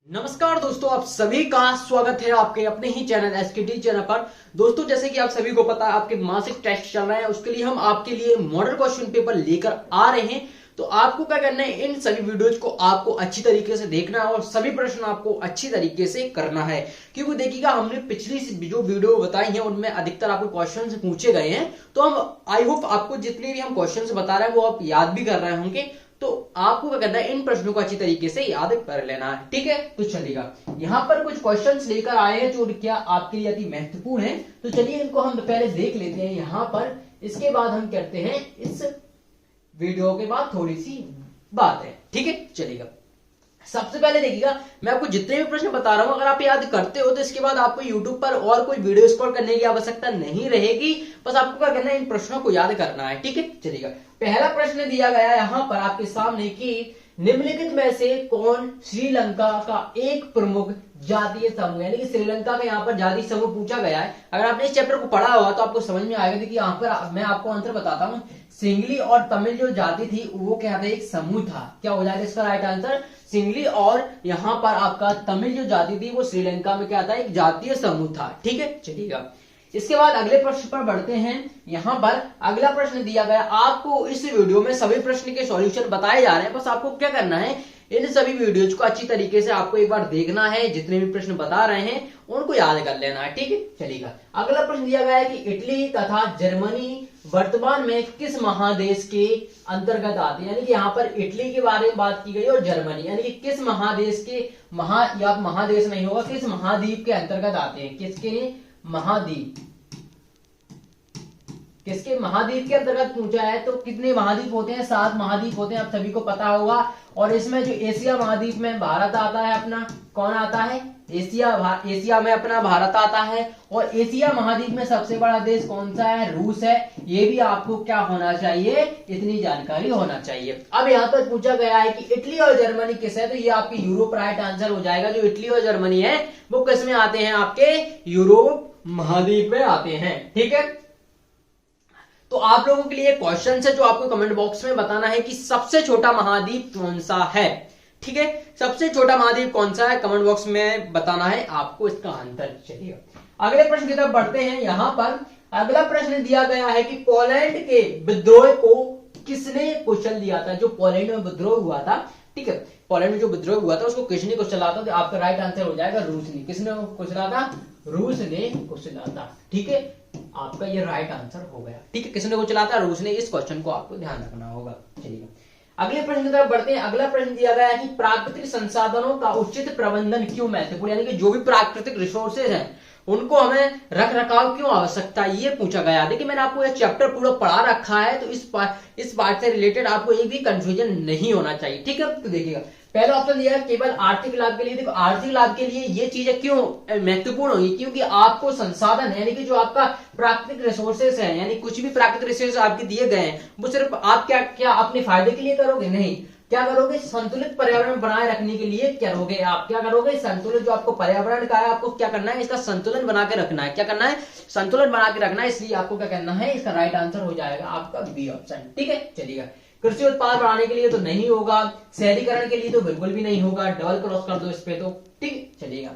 नमस्कार दोस्तों, आप सभी का स्वागत है आपके अपने ही चैनल एसकेटी चैनल पर। दोस्तों, जैसे कि आप सभी को पता है, आपके मासिक टेस्ट चल रहे हैं, उसके लिए हम आपके लिए मॉडल क्वेश्चन पेपर लेकर आ रहे हैं। तो आपको क्या करना है, इन सभी वीडियोज को आपको अच्छी तरीके से देखना है और सभी प्रश्न आपको अच्छी तरीके से करना है। क्योंकि देखिएगा, हमने पिछली जो वीडियो बताई है उनमें अधिकतर आपको क्वेश्चन पूछे गए हैं। तो हम आई होप आपको जितने भी हम क्वेश्चन बता रहे हैं वो आप याद भी कर रहे होंगे। तो आपको क्या करना है, इन प्रश्नों को अच्छी तरीके से याद कर लेना है। ठीक है, तो चलिएगा, यहाँ पर कुछ क्वेश्चंस लेकर आए हैं जो क्या आपके लिए अति महत्वपूर्ण है। तो चलिए इनको हम पहले देख लेते हैं यहाँ पर। इसके बाद हम करते हैं इस वीडियो के बाद थोड़ी सी बात है। ठीक है, चलिएगा। सबसे पहले देखिएगा, मैं आपको जितने भी प्रश्न बता रहा हूं अगर आप याद करते हो तो इसके बाद आपको YouTube पर और कोई वीडियो स्क्रॉल करने की आवश्यकता नहीं रहेगी। बस आपको क्या करना है, इन प्रश्नों को याद करना है। ठीक है, चलिएगा। पहला प्रश्न दिया गया है यहाँ पर आपके सामने कि निम्नलिखित में से कौन श्रीलंका का एक प्रमुख जातीय समूह, यानी कि श्रीलंका का यहाँ पर जातीय समूह पूछा गया है। अगर आपने इस चैप्टर को पढ़ा हुआ तो आपको समझ में आएगा। देखिए यहाँ पर मैं आपको आंसर बताता हूँ। सिंगली और तमिल जो जाति थी वो क्या था, एक समूह था। क्या हो जाएगा इसका राइट आंसर, सिंगली और यहाँ पर आपका तमिल जो जाति थी वो श्रीलंका में क्या था, एक जातीय समूह था। ठीक है, चलिएगा। इसके बाद अगले प्रश्न पर बढ़ते हैं। यहाँ पर अगला प्रश्न दिया गया, आपको इस वीडियो में सभी प्रश्न के सॉल्यूशन बताए जा रहे हैं। बस आपको क्या करना है, इन सभी वीडियोज को अच्छी तरीके से आपको एक बार देखना है। जितने भी प्रश्न बता रहे हैं उनको याद कर लेना है। ठीक है, चलिएगा। अगला प्रश्न दिया गया है कि इटली तथा जर्मनी वर्तमान में किस महादेश के अंतर्गत आते हैं। यानी कि यहाँ पर इटली के बारे में बात की गई और जर्मनी, यानी कि किस महादेश के या महादेश नहीं होगा, किस महाद्वीप के अंतर्गत आते हैं। किसके महाद्वीप, किसके महाद्वीप के अंतर्गत पूछा है। तो कितने महाद्वीप होते हैं, 7 महाद्वीप होते हैं, आप सभी को पता होगा। और इसमें जो एशिया महाद्वीप में भारत आता है अपना, कौन आता है, एशिया में अपना भारत आता है। और एशिया महाद्वीप में सबसे बड़ा देश कौन सा है, रूस है। ये भी आपको क्या होना चाहिए, इतनी जानकारी होना चाहिए। अब यहाँ पर पूछा गया है कि इटली और जर्मनी किस है, तो ये आपकी यूरोप राइट आंसर हो जाएगा। जो इटली और जर्मनी है वो किस में आते हैं, आपके यूरोप महाद्वीप में आते हैं। ठीक है, तो आप लोगों के लिए क्वेश्चन है जो आपको कमेंट बॉक्स में बताना है कि सबसे छोटा महाद्वीप कौन सा है। ठीक है, सबसे छोटा महाद्वीप कौन सा है, कमेंट बॉक्स में बताना है आपको इसका आंसर। चलिए अगले प्रश्न की तरफ बढ़ते हैं। यहां पर अगला प्रश्न दिया गया है कि पोलैंड के विद्रोह को किसने कुचल दिया था। जो पोलैंड में विद्रोह हुआ था, ठीक है, पोलैंड में जो विद्रोह हुआ था उसको किसने कुचला था। तो आपका राइट आंसर हो जाएगा रूस ने। किसने कुचला था, रूस ने कुचला था। ठीक है, आपका ये राइट आंसर हो गया। ठीक है, किसने कुचला था, रूस ने। इस क्वेश्चन को आपको ध्यान रखना होगा। चलिए अगले प्रश्न की तरफ बढ़ते हैं। अगला प्रश्न दिया गया है कि प्राकृतिक संसाधनों का उचित प्रबंधन क्यों महत्वपूर्ण, यानी कि जो भी प्राकृतिक रिसोर्सेज हैं उनको हमें रख रखाव क्यों आवश्यकता है, ये पूछा गया। देखिए मैंने आपको ये चैप्टर पूरा पढ़ा रखा है, तो इस पार्ट से रिलेटेड आपको एक भी कंफ्यूजन नहीं होना चाहिए। ठीक है, तो देखिएगा पहला ऑप्शन दिया है केवल आर्थिक लाभ के लिए। देखो आर्थिक लाभ के लिए ये चीजें क्यों महत्वपूर्ण होगी, क्योंकि आपको संसाधन है, यानी कि जो आपका प्राकृतिक रिसोर्सेस है, यानी कुछ भी प्राकृतिक रिसोर्सेस आपके दिए गए हैं वो सिर्फ आप क्या अपने फायदे के लिए करोगे, नहीं। क्या करोगे, संतुलित पर्यावरण बनाए रखने के लिए करोगे। आप क्या करोगे, संतुलित जो आपको पर्यावरण का है आपको क्या करना है, इसका संतुलन बना के रखना है। क्या करना है, संतुलन बना के रखना है। इसलिए आपको क्या करना है, इसका राइट आंसर हो जाएगा आपका बी ऑप्शन। ठीक है, चलिएगा। कृषि उत्पाद बढ़ाने के लिए तो नहीं होगा, शहरीकरण के लिए तो बिल्कुल भी नहीं होगा, डबल क्रॉस कर दो इस पे तो। ठीक, चलिएगा।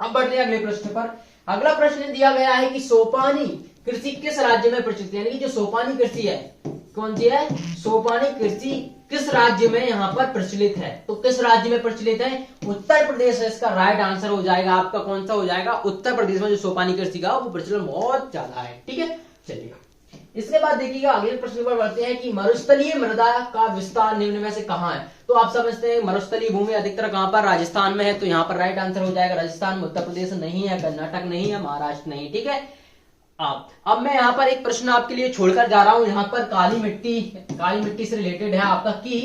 अब बढ़ते हैं अगले प्रश्न पर। अगला प्रश्न दिया गया है कि सोपानी कृषि किस राज्य में प्रचलित है। यानी कि जो सोपानी कृषि है कौन सी है, सोपानी कृषि किस राज्य में यहाँ पर प्रचलित है। तो किस राज्य में प्रचलित है, उत्तर प्रदेश है। इसका राइट आंसर हो जाएगा आपका, कौन सा हो जाएगा, उत्तर प्रदेश में जो सोपानी कृषि का वो प्रचलन बहुत ज्यादा है। ठीक है, चलिएगा। इसके बाद देखिएगा अगले प्रश्न पर बढ़ते हैं कि मरुस्थलीय मृदा का विस्तार निम्न में से कहां है। तो आप समझते हैं मरुस्थलीय भूमि अधिकतर कहां पर, राजस्थान में है। तो यहाँ पर राइट आंसर हो जाएगा राजस्थान। उत्तर प्रदेश नहीं है, कर्नाटक नहीं है, महाराष्ट्र नहीं। ठीक है, अब मैं यहाँ पर एक प्रश्न आपके लिए छोड़कर जा रहा हूं। यहाँ पर काली मिट्टी से रिलेटेड है आपका कि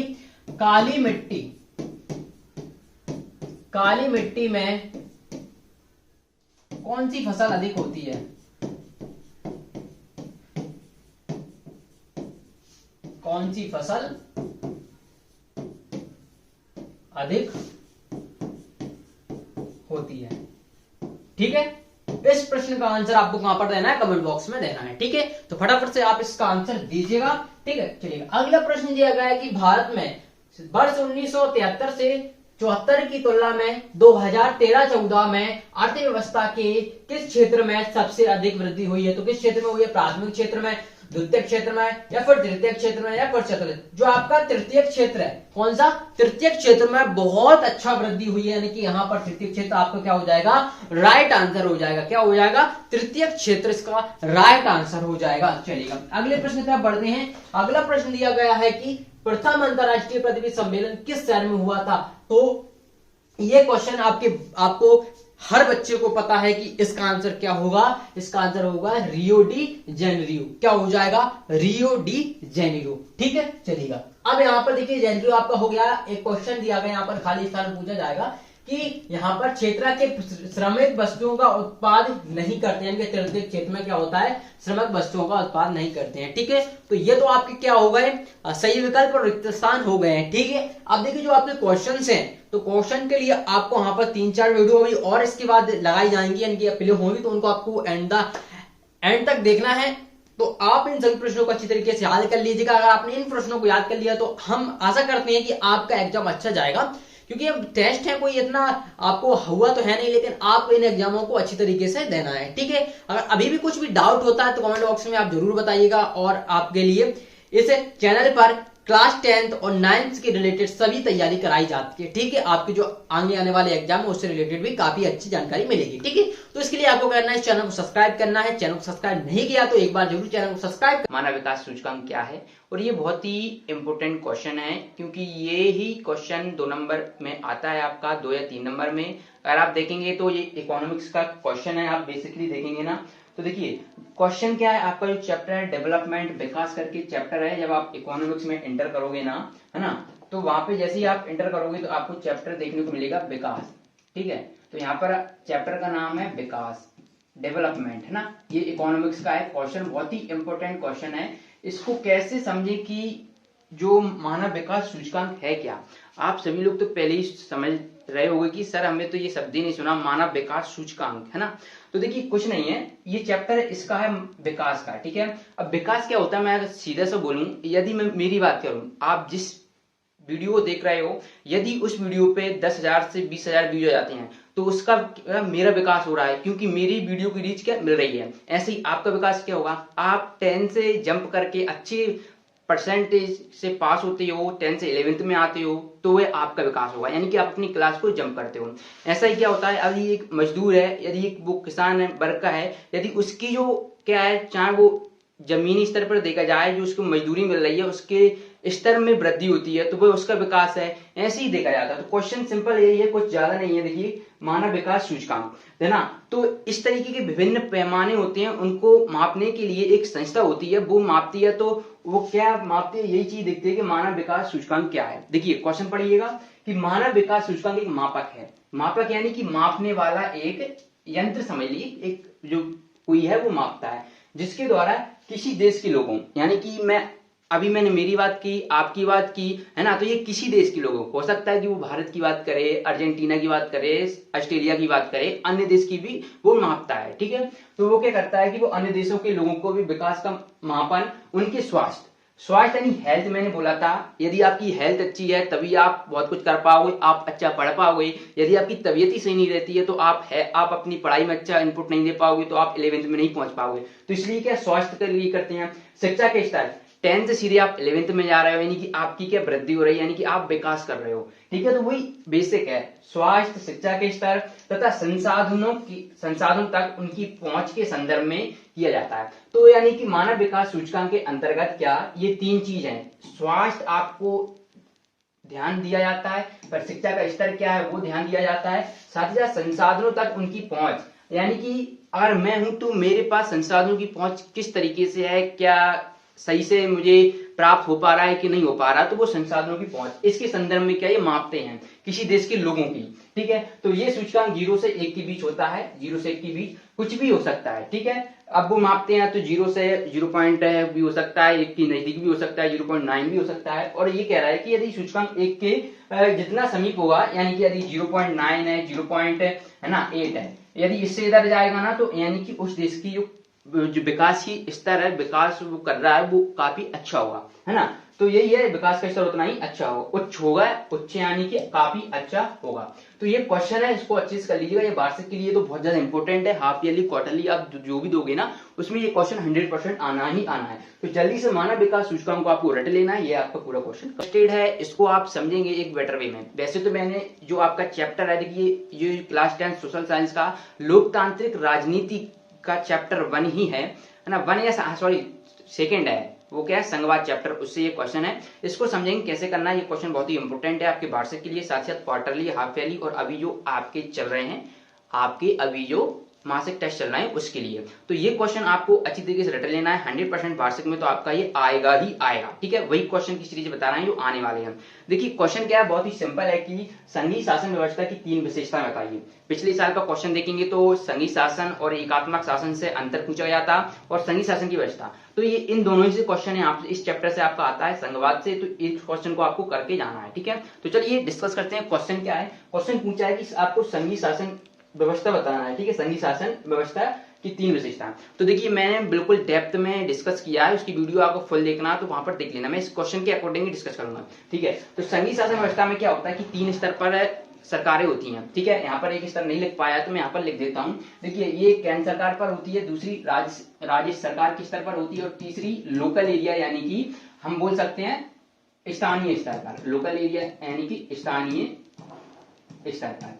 काली मिट्टी में कौन सी फसल अधिक होती है। कौन सी फसल अधिक होती है। ठीक है, इस प्रश्न का आंसर आपको कहां पर देना है, कमेंट बॉक्स में देना है। ठीक है, तो फटाफट से आप इसका आंसर दीजिएगा। ठीक है, चलिए अगला प्रश्न दिया गया है कि भारत में वर्ष 1973 से 74 की तुलना में 2013-14 में अर्थव्यवस्था के किस क्षेत्र में सबसे अधिक वृद्धि हुई है? तो किस क्षेत्र में हुई है? प्राथमिक क्षेत्र में, द्वितीय क्षेत्र में, या फिर तृतीय क्षेत्र में, या फिर चतुर्थ? जो आपका तृतीय क्षेत्र है, कौन सा? तृतीय क्षेत्र में बहुत अच्छा वृद्धि हुई है, यानी कि यहाँ पर तृतीय क्षेत्र आपको क्या हो जाएगा? राइट आंसर हो जाएगा। क्या हो जाएगा? तृतीय क्षेत्र इसका राइट आंसर हो जाएगा। चलिएगा अगले प्रश्न की तरफ बढ़ते हैं। अगला प्रश्न दिया गया है कि प्रथम अंतरराष्ट्रीय पृथ्वी सम्मेलन किस शहर में हुआ था? तो ये क्वेश्चन आपको हर बच्चे को पता है कि इसका आंसर क्या होगा। इसका आंसर होगा रियो डी जेनेरियो। क्या हो जाएगा? Rio de Janeiro. ठीक है, चलिएगा अब यहाँ पर देखिए जेनेरियो आपका हो गया। एक क्वेश्चन दिया गया यहाँ पर खाली स्थान पूछा जाएगा कि यहाँ पर क्षेत्र के श्रमिक वस्तुओं का उत्पाद नहीं करते हैं। तृतीय क्षेत्र में क्या होता है? श्रमिक वस्तुओं का उत्पाद नहीं करते हैं। ठीक है, तो ये तो आपके क्या हो गए? सही विकल्प और रिक्त स्थान हो गए हैं। ठीक है, अब देखिए जो आपके क्वेश्चंस हैं, तो क्वेश्चन के लिए आपको यहाँ पर 3-4 वीडियो होगी और इसके बाद लगाई जाएंगी, यानी कि अपलोड होंगी, तो उनको आपको एंड तक देखना है। तो आप इन सभी प्रश्नों को अच्छी तरीके से हल कर लीजिएगा। अगर आपने इन प्रश्नों को याद कर लिया तो हम आशा करते हैं कि आपका एग्जाम अच्छा जाएगा, क्योंकि अब टेस्ट है, कोई इतना आपको हुआ तो है नहीं, लेकिन आपको इन एग्जामों को अच्छी तरीके से देना है। ठीक है, अगर अभी भी कुछ भी डाउट होता है तो कमेंट बॉक्स में आप जरूर बताइएगा, और आपके लिए इस चैनल पर क्लास 10th और 9th के रिलेटेड सभी तैयारी कराई जाती है। ठीक है, आपके जो आगे आने वाले एग्जाम है उससे रिलेटेड भी काफी अच्छी जानकारी मिलेगी। ठीक है, तो इसके लिए आपको करना है इस चैनल को सब्सक्राइब करना है। चैनल को सब्सक्राइब नहीं किया तो एक बार जरूर चैनल को सब्सक्राइब। मानव विकास सूचकांक क्या है? और ये बहुत ही इंपॉर्टेंट क्वेश्चन है, क्योंकि ये ही क्वेश्चन 2 नंबर में आता है आपका, 2 या 3 नंबर में। अगर आप देखेंगे तो ये इकोनॉमिक्स का क्वेश्चन है, आप बेसिकली देखेंगे ना, तो देखिए क्वेश्चन क्या है आपका। जो चैप्टर है डेवलपमेंट विकास करके चैप्टर है, जब आप इकोनॉमिक्स में एंटर करोगे ना, है ना, तो वहां पे जैसे ही आप एंटर करोगे तो आपको चैप्टर देखने को मिलेगा विकास। ठीक है, तो यहाँ पर चैप्टर का नाम है विकास, डेवलपमेंट, है ना। ये इकोनॉमिक्स का है क्वेश्चन, बहुत ही इंपॉर्टेंट क्वेश्चन है। इसको कैसे समझे कि जो मानव विकास सूचकांक है क्या। आप सभी लोग तो पहले ही समझ रहे होंगे कि सर हमें तो ये शब्द ही नहीं सुना, मानव विकास सूचकांक, है ना। तो देखिए कुछ नहीं है, ये चैप्टर इसका है विकास का। ठीक है, अब विकास क्या होता है, मैं अगर सीधा सा बोलूं, यदि मैं मेरी बात करूं, आप जिस वीडियो देख रहे हो, यदि उस वीडियो पे 10,000 से 20,000 व्यूज आ जाते हैं तो उसका मेरा विकास हो रहा है, क्योंकि मेरी वीडियो की रीच क्या मिल रही है। ऐसे ही आपका विकास क्या होगा, आप 10 से जंप करके अच्छे परसेंटेज से पास होते हो, 10 से 11th में आते हो, तो वह आपका विकास होगा, यानी कि आप अपनी क्लास को जंप करते हो। ऐसा ही क्या होता है, अभी एक मजदूर है, यदि एक वो किसान है, वर्ग का है, यदि उसकी जो क्या है, चाहे वो जमीनी स्तर पर देखा जाए, जो उसको मजदूरी मिल रही है उसके स्तर में वृद्धि होती है, तो वह उसका विकास है। ऐसे ही देखा जाता है। तो क्वेश्चन सिंपल यही है, कुछ ज्यादा नहीं है। देखिए मानव विकास सूचकांक, है ना, तो इस तरीके के विभिन्न पैमाने होते हैं, उनको मापने के लिए एक संस्था होती है, वो मापती है। तो वो क्या मापती है, यही चीज देखती है कि मानव विकास सूचकांक क्या है। देखिए क्वेश्चन पढ़िएगा कि मानव विकास सूचकांक एक मापक है। मापक यानी कि मापने वाला एक यंत्र समझ लीजिए, एक जो कोई है वो मापता है, जिसके द्वारा किसी देश के लोगों, यानी कि मैंने मेरी बात की, आपकी बात की, है ना, तो ये किसी देश के लोगों, हो सकता है कि वो भारत की बात करे, अर्जेंटीना की बात करे, ऑस्ट्रेलिया की बात करे, अन्य देश की भी वो मापता है। ठीक है, तो वो क्या करता है कि वो अन्य देशों के लोगों को भी विकास का मापन, उनके स्वास्थ्य यानी हेल्थ, मैंने बोला था, यदि आपकी हेल्थ अच्छी है तभी आप बहुत कुछ कर पाओगे, आप अच्छा पढ़ पाओगे। यदि आपकी तबीयत ही सही नहीं रहती है तो आप अपनी पढ़ाई में अच्छा इनपुट नहीं दे पाओगे, तो आप 11th में नहीं पहुंच पाओगे। तो इसलिए क्या स्वास्थ्य के लिए करते हैं। शिक्षा के स्तर 10 से सीधे आप 11th में जा रहे हो, यानी कि आपकी क्या वृद्धि हो रही है, यानी कि आप विकास कर रहे हो। ठीक है, तो वही बेसिक है, स्वास्थ्य, शिक्षा के स्तर तथा संसाधनों तक उनकी पहुंच के संदर्भ में किया जाता है। तो यानी कि मानव विकास सूचकांक के अंतर्गत क्या ये 3 चीज हैं। स्वास्थ्य आपको ध्यान दिया जाता है, पर शिक्षा का स्तर क्या है वो ध्यान दिया जाता है, साथ ही साथ संसाधनों तक उनकी पहुंच, यानी कि अगर मैं हूं तो मेरे पास संसाधनों की पहुंच किस तरीके से है, क्या सही से मुझे प्राप्त हो पा रहा है कि नहीं हो पा रहा, तो वो संसाधनों की पहुंच, इसके संदर्भ में क्या ये मापते हैं किसी देश के लोगों की। ठीक है, तो ये सूचकांक 0 से 1 के बीच होता है, 0 से 1 के बीच कुछ भी हो सकता है। ठीक है, अब वो मापते हैं तो 0 से 0 पॉइंट भी हो सकता है, 1 के नजदीक भी हो सकता है, 0.9 भी हो सकता है। और ये कह रहा है कि यदि सूचकांक 1 के जितना समीप होगा, यानी कि यदि 0.9 है, 0.8 है, यदि इससे इधर जाएगा ना, तो यानी कि उस देश की जो विकास की स्तर है, विकास वो कर रहा है, वो काफी अच्छा होगा, है ना। तो यही है, विकास का स्तर उतना ही अच्छा होगा। उच्च होगा, उच्च यानी कि काफी अच्छा होगा। तो ये क्वेश्चन है, इसको अच्छे से कर लीजिएगा। ये वार्षिक के लिए तो बहुत ज्यादा इंपॉर्टेंट है। हाफ ईयरली, क्वार्टरली आप जो भी दोगे ना, उसमें ये क्वेश्चन 100% आना ही आना है। तो जल्दी से मानव विकास सूचकांक को आपको रट लेना है। ये आपका पूरा क्वेश्चन स्टेड है, इसको आप समझेंगे एक बेटर वे में। वैसे तो मैंने जो आपका चैप्टर है, देखिए ये क्लास 10 सोशल साइंस का लोकतांत्रिक राजनीति का चैप्टर 1 ही है ना, 1 या सॉरी सेकेंड है, वो क्या है, संघवाद चैप्टर, उससे ये क्वेश्चन है। इसको समझेंगे कैसे करना है। ये क्वेश्चन बहुत ही इंपॉर्टेंट है आपके वार्षिक के लिए, साथ साथ क्वार्टरली, हाफ ईयरली और अभी जो आपके चल रहे हैं, आपके अभी जो मासिक टेस्ट चल रहे हैं उसके लिए। तो ये क्वेश्चन आपको अच्छी तरीके से रट लेना है। 100% वार्षिक में तो आपका ये आएगा ही आएगा, ठीक है। वही क्वेश्चन की सीरीज बता रहे हैं जो आने वाले हैं। देखिए क्वेश्चन क्या है, बहुत ही सिंपल है कि संघीय शासन व्यवस्था की 3 विशेषताएं बताइए। पिछले साल का क्वेश्चन देखेंगे तो संघीय शासन और एकात्मक शासन से अंतर पूछा गया था, और संघीय शासन की व्यवस्था, तो ये इन दोनों ही से क्वेश्चन है। आप इस चैप्टर से आपका आता है संघवाद से, तो इस क्वेश्चन को आपको करके जाना है, ठीक है। तो चलिए डिस्कस करते हैं क्वेश्चन क्या है। क्वेश्चन पूछा है कि आपको संघीय शासन व्यवस्था बताना है, ठीक है। संघीय शासन व्यवस्था की 3 विशेषताएं। तो देखिए मैंने बिल्कुल डेप्थ में डिस्कस किया है, उसकी वीडियो आपको फुल देखना है तो वहां पर देख लेना। मैं इस क्वेश्चन के अकॉर्डिंग डिस्कस करूंगा, ठीक है। तो संघीय शासन व्यवस्था में क्या होता है कि 3 स्तर पर सरकारें होती हैं, ठीक है। यहाँ पर एक स्तर नहीं लिख पाया तो मैं यहाँ पर लिख देता हूँ। देखिए ये केंद्र सरकार पर होती है, दूसरी राज्य सरकार के स्तर पर होती है, और तीसरी लोकल एरिया यानी कि हम बोल सकते हैं स्थानीय स्तर पर, लोकल एरिया यानी कि स्थानीय स्तर पर,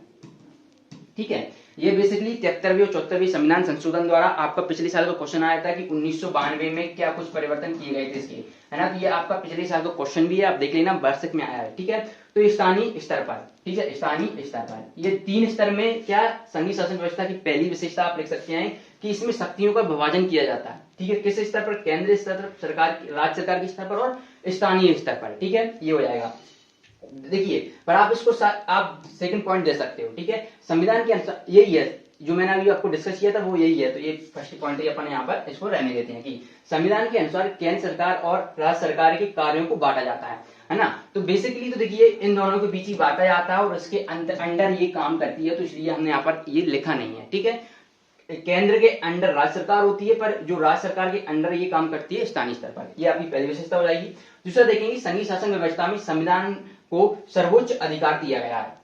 ठीक है। ये बेसिकली 73वें और 74वें संविधान संशोधन द्वारा आपका पिछले साल का क्वेश्चन आया था कि 1992 में क्या कुछ परिवर्तन किए गए थे इसके, है ना। तो ये आपका पिछले साल का क्वेश्चन भी है, आप देख लेना, वार्षिक में आया है, ठीक है। तो स्थानीय स्तर पर, ठीक है, स्थानीय स्तर पर ये 3 स्तर में क्या संघीय शासन व्यवस्था की पहली विशेषता आप लिख सकते हैं कि इसमें शक्तियों का विभाजन किया जाता है, ठीक है। किस स्तर पर, केंद्रीय स्तर पर, सरकार, राज्य सरकार के स्तर पर और स्थानीय स्तर पर, ठीक है। ये हो जाएगा। देखिए पर आप इसको आप सेकंड पॉइंट दे सकते हो, ठीक है। संविधान के अनुसार यही है जो मैंने अभी आपको डिस्कस किया था, वो यही है। तो ये फर्स्ट पॉइंट है, अपन यहाँ पर इसको रहने देते हैं कि संविधान के अनुसार केंद्र सरकार और राज्य सरकार के कार्यों को बांटा जाता है ना। तो बेसिकली तो देखिए इन दोनों के बीच ही बांटा जाता है और इसके अंडर ये काम करती है, तो इसलिए हमने यहाँ पर ये लिखा नहीं है, ठीक है। केंद्र के अंडर राज्य सरकार होती है, पर जो राज्य सरकार के अंडर ये काम करती है स्थानीय स्तर पर। ये आपकी पहली विशेषता हो जाएगी। दूसरा देखेंगे संघीय शासन व्यवस्था में संविधान को सर्वोच्च अधिकार दिया गया है।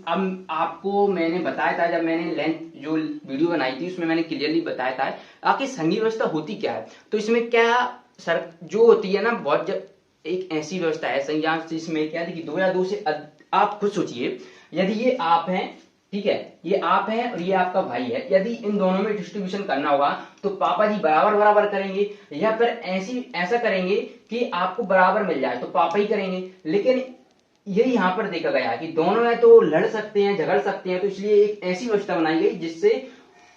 अब आपको मैंने बताया था, जब मैंने लेंथ जो वीडियो बनाई थी उसमें मैंने क्लियरली बताया था आखिर संघीय व्यवस्था होती क्या है। तो इसमें क्या सर जो होती है ना, बहुत जब एक ऐसी व्यवस्था है संविधान जिसमें क्या देखिए 2 या 2 से आप खुद सोचिए, यदि ये आप हैं, ठीक है, ये आप हैं और ये आपका भाई है, यदि इन दोनों में डिस्ट्रीब्यूशन करना होगा तो पापा जी बराबर बराबर करेंगे, या फिर ऐसा करेंगे कि आपको बराबर मिल जाए तो पापा ही करेंगे। लेकिन यही यहाँ पर देखा गया कि दोनों है तो लड़ सकते हैं, झगड़ सकते हैं, तो इसलिए एक ऐसी व्यवस्था बनाई गई जिससे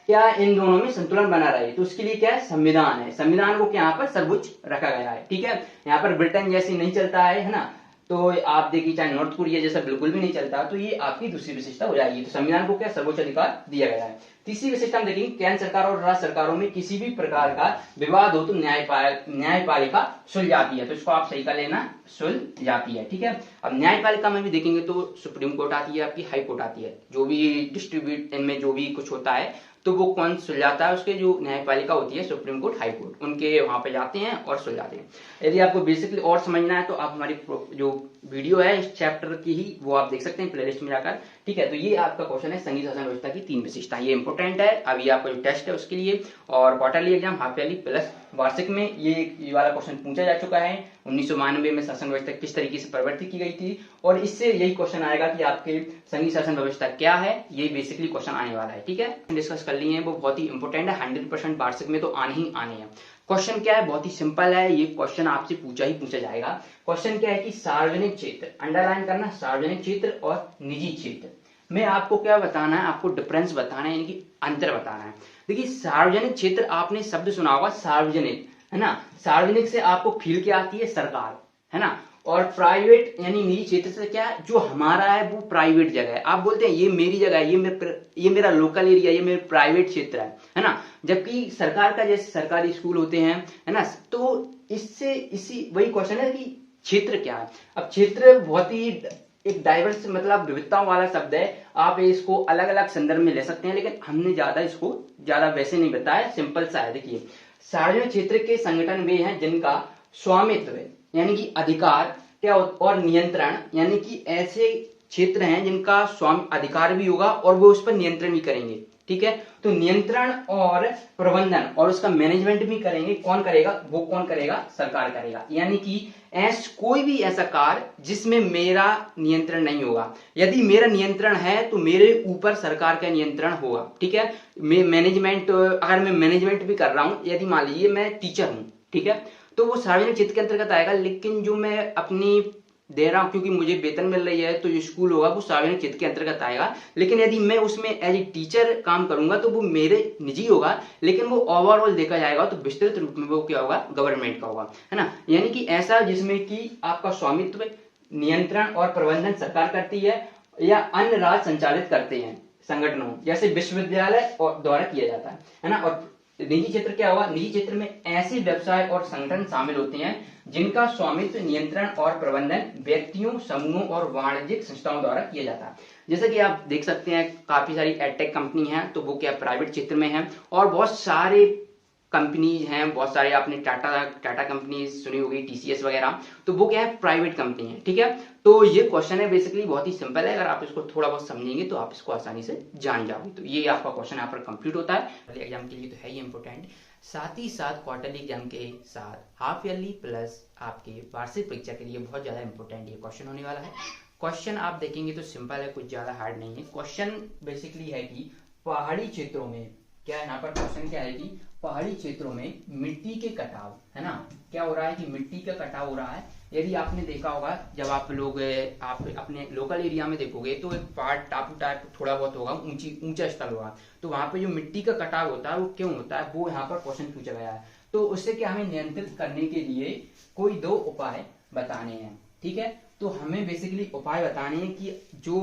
क्या इन दोनों में संतुलन बना रहे। तो उसके लिए क्या है, संविधान है। संविधान को क्या यहाँ पर सर्वोच्च रखा गया है, ठीक है। यहाँ पर ब्रिटेन जैसे नहीं चलता है ना, तो आप देखिए चाहे नॉर्थ कोरिया जैसा बिल्कुल भी नहीं चलता। तो ये आपकी दूसरी विशेषता हो जाएगी। तो संविधान को क्या सर्वोच्च अधिकार दिया गया है। तीसरी विशेषता हम देखेंगे केंद्र सरकार और राज्य सरकारों में किसी भी प्रकार का विवाद हो तो न्यायपालिका सुलझाती है। तो इसको आप सही कर लेना, सुलझाती है, ठीक है। अब न्यायपालिका में भी देखेंगे तो सुप्रीम कोर्ट आती है, आपकी हाई कोर्ट आती है। जो भी डिस्ट्रीब्यूट इनमें जो भी कुछ होता है तो वो कौन सुलझाता है, उसके जो न्यायपालिका होती है सुप्रीम कोर्ट, हाई कोर्ट, उनके वहां पे जाते हैं और सुलझाते हैं। यदि आपको बेसिकली और समझना है तो आप हमारी जो वीडियो है इस चैप्टर की ही वो आप देख सकते हैं प्लेलिस्ट में जाकर, ठीक है। तो ये आपका क्वेश्चन है संघीय शासन व्यवस्था की 3 विशेषताएं। ये इंपॉर्टेंट है अभी आपका जो टेस्ट है उसके लिए, और quarterly exam, half yearly plus वार्षिक में ये वाला क्वेश्चन पूछा जा चुका है। 1992 में शासन व्यवस्था किस तरीके से परिवर्तित की गई थी, और इससे यही क्वेश्चन आएगा कि आपके संघीय शासन व्यवस्था क्या है। ये बेसिकली क्वेश्चन आने वाला है, ठीक है। डिस्कस कर लिए हैं, वो बहुत ही इंपॉर्टेंट है। 100% वार्षिक में तो आने ही आने हैं। क्वेश्चन क्या है, बहुत ही सिंपल है। ये क्वेश्चन आपसे पूछा ही पूछा जाएगा। क्वेश्चन क्या है कि सार्वजनिक क्षेत्र, अंडरलाइन करना, सार्वजनिक क्षेत्र और निजी क्षेत्र में आपको क्या बताना है, आपको डिफरेंस बताना है, यानी कि अंतर बताना है। देखिए सार्वजनिक क्षेत्र, आपने शब्द सुना होगा सार्वजनिक, है ना। सार्वजनिक से आपको फील क्या आती है, सरकार, है ना। और प्राइवेट यानी निजी क्षेत्र से क्या है, जो हमारा है वो प्राइवेट जगह है। आप बोलते हैं ये मेरी जगह है, ये मेरा लोकल एरिया, ये मेरा प्राइवेट क्षेत्र है ना। जबकि सरकार का जैसे सरकारी स्कूल होते हैं, है ना। तो इससे इसी वही क्वेश्चन है कि क्षेत्र क्या है। अब क्षेत्र बहुत ही एक डाइवर्स मतलब विविधताओं वाला शब्द है। आप इसको अलग अलग संदर्भ में ले सकते हैं, लेकिन हमने इसको ज्यादा वैसे नहीं बताया, सिंपल सा है। देखिए सार्वजनिक क्षेत्र के संगठन वे हैं जिनका स्वामित्व यानी कि अधिकार क्या और नियंत्रण यानी कि ऐसे क्षेत्र हैं जिनका स्वामी अधिकार भी होगा और वो उस पर नियंत्रण भी करेंगे। ठीक है, तो नियंत्रण और प्रबंधन और उसका मैनेजमेंट भी करेंगे। कौन करेगा? वो कौन करेगा? सरकार करेगा। यानी कि कोई भी ऐसा कार्य जिसमें मेरा नियंत्रण नहीं होगा। यदि मेरा नियंत्रण है तो मेरे ऊपर सरकार का नियंत्रण होगा। ठीक है, मैनेजमेंट, अगर मैं मैनेजमेंट भी कर रहा हूं, यदि मान लीजिए मैं टीचर हूं, ठीक है, तो वो सार्वजनिक क्षेत्र के अंतर्गत आएगा। लेकिन जो मैं अपनी दे रहा हूं क्योंकि मुझे वेतन मिल रही है, तो जो स्कूल होगा वो सार्वजनिक क्षेत्र के अंतर्गत आएगा। लेकिन यदि मैं उसमें एज ए टीचर काम करूंगा तो वो मेरे निजी होगा, लेकिन वो ओवरऑल देखा जाएगा तो विस्तृत रूप में वो क्या होगा? गवर्नमेंट का होगा, है ना। यानी कि ऐसा जिसमें कि आपका स्वामित्व, नियंत्रण और प्रबंधन सरकार करती है या अन्य राज्य संचालित करते हैं संगठनों, जैसे विश्वविद्यालय और द्वारा किया जाता है ना। और निजी क्षेत्र क्या होगा? निजी क्षेत्र में ऐसे व्यवसाय और संगठन शामिल होते हैं जिनका स्वामित्व, नियंत्रण और प्रबंधन व्यक्तियों, समूहों और वाणिज्यिक संस्थाओं द्वारा किया जाता है। जैसे कि आप देख सकते हैं काफी सारी एडटेक कंपनी है, तो वो क्या प्राइवेट क्षेत्र में है, और बहुत सारे कंपनीज हैं, बहुत सारे आपने टाटा कंपनी सुनी होगी, टीसीएस वगैरह, तो वो क्या है? प्राइवेट कंपनी है। ठीक है, तो ये क्वेश्चन है बेसिकली बहुत ही सिंपल है। अगर आप इसको थोड़ा बहुत समझेंगे तो आप इसको आसानी से जान जाओगे। तो ये आपका क्वेश्चन यहाँ पर कंप्लीट होता है। एग्जाम के लिए तो है ही इंपॉर्टेंट, साथ ही साथ क्वार्टरली एग्जाम के साथ हाफ ईयरली प्लस आपके वार्षिक परीक्षा के लिए बहुत ज्यादा इंपॉर्टेंट ये क्वेश्चन होने वाला है। क्वेश्चन आप देखेंगे तो सिंपल है, कुछ ज्यादा हार्ड नहीं है। क्वेश्चन बेसिकली है कि पहाड़ी क्षेत्रों में क्या है, यहाँ पर क्वेश्चन क्या है कि पहाड़ी क्षेत्रों में मिट्टी के कटाव, है ना, क्या हो रहा है कि मिट्टी का कटाव हो रहा है। यदि आपने देखा होगा, जब आप लोग आप अपने लोकल एरिया में देखोगे तो एक पहाड़ टापू टाइप थोड़ा बहुत होगा, ऊंचा स्थल होगा, तो वहां पे जो मिट्टी का कटाव होता है वो क्यों होता है, वो यहाँ पर क्वेश्चन पूछा गया है। तो उससे क्या हमें नियंत्रित करने के लिए कोई 2 उपाय बताने हैं। ठीक है, तो हमें बेसिकली उपाय बताने हैं कि जो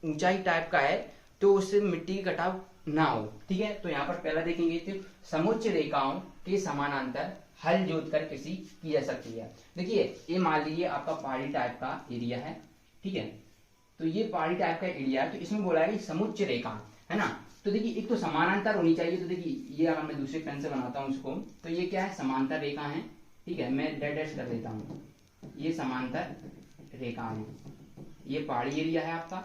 ऊंचाई टाइप का है तो उससे मिट्टी का कटाव ना हो। ठीक है, तो यहाँ पर पहला देखेंगे तो समुच्च रेखाओं के समानांतर हल जोत कर कृषि की जा सकती है। देखिए, ये मान लीजिए आपका पहाड़ी टाइप का एरिया है, ठीक है, तो ये पहाड़ी टाइप का एरिया है, तो इसमें बोला है कि समुच्च रेखा, है ना। तो देखिए, एक तो समानांतर होनी चाहिए। तो देखिए, ये अगर मैं दूसरे पेन से बनाता हूँ इसको, तो ये क्या है? समांतर रेखा है। ठीक है, मैं डैश कर देता हूँ, ये समांतर रेखा है, ये पहाड़ी एरिया है आपका।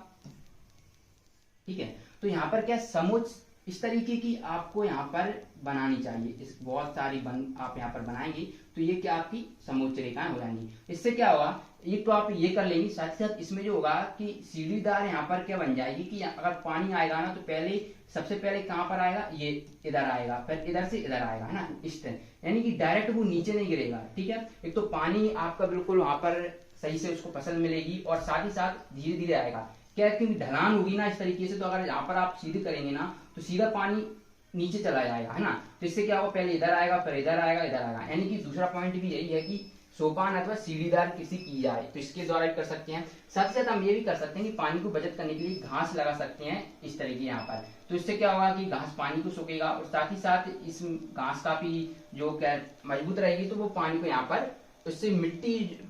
ठीक है, तो यहाँ पर क्या समुच्च इस तरीके की आपको यहाँ पर बनानी चाहिए। इस बहुत सारी आप यहाँ पर बनाएंगे तो ये क्या आपकी समुच्च रेखाएं हो जाएंगी। इससे क्या होगा, एक तो आप ये कर लेंगे, साथ ही साथ इसमें जो होगा कि सीढ़ीदार यहाँ पर क्या बन जाएगी कि अगर पानी आएगा ना तो पहले सबसे पहले कहाँ पर आएगा? ये इधर आएगा, फिर इधर से इधर आएगा, है ना, इस तरह। यानी कि डायरेक्ट वो नीचे नहीं गिरेगा। ठीक है, एक तो पानी आपका बिल्कुल वहां पर सही से उसको फसल मिलेगी, और साथ ही साथ धीरे धीरे आएगा। क्या कि ढलान होगी ना इस तरीके से, तो अगर यहाँ पर आप सीधे करेंगे ना तो सीधा पानी नीचे चला जाएगा, है ना। तो इससे क्या होगा, पहले इधर आएगा, फिर इधर आएगा, इधर आएगा। यानी कि दूसरा पॉइंट भी यही है कि सोपान अथवा सीढ़ीदार कृषि की जाए, तो इसके द्वारा भी कर सकते हैं। साथ ही साथ हम ये भी कर सकते हैं कि पानी को बचत करने के लिए घास लगा सकते हैं इस तरीके यहाँ पर। तो इससे क्या होगा कि घास पानी को सोखेगा, और साथ ही साथ इस घास काफी जो क्या मजबूत रहेगी, तो वो पानी को यहाँ पर, उससे मिट्टी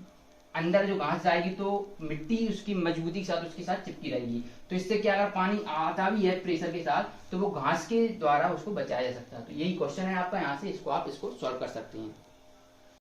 अंदर जो घास जाएगी तो मिट्टी उसकी मजबूती के साथ उसके साथ चिपकी रहेगी। तो इससे क्या, अगर पानी आता भी है प्रेशर के साथ तो वो घास के द्वारा उसको बचाया जा सकता है। तो यही क्वेश्चन है आपका यहाँ से, इसको आप इसको सॉल्व कर सकते हैं।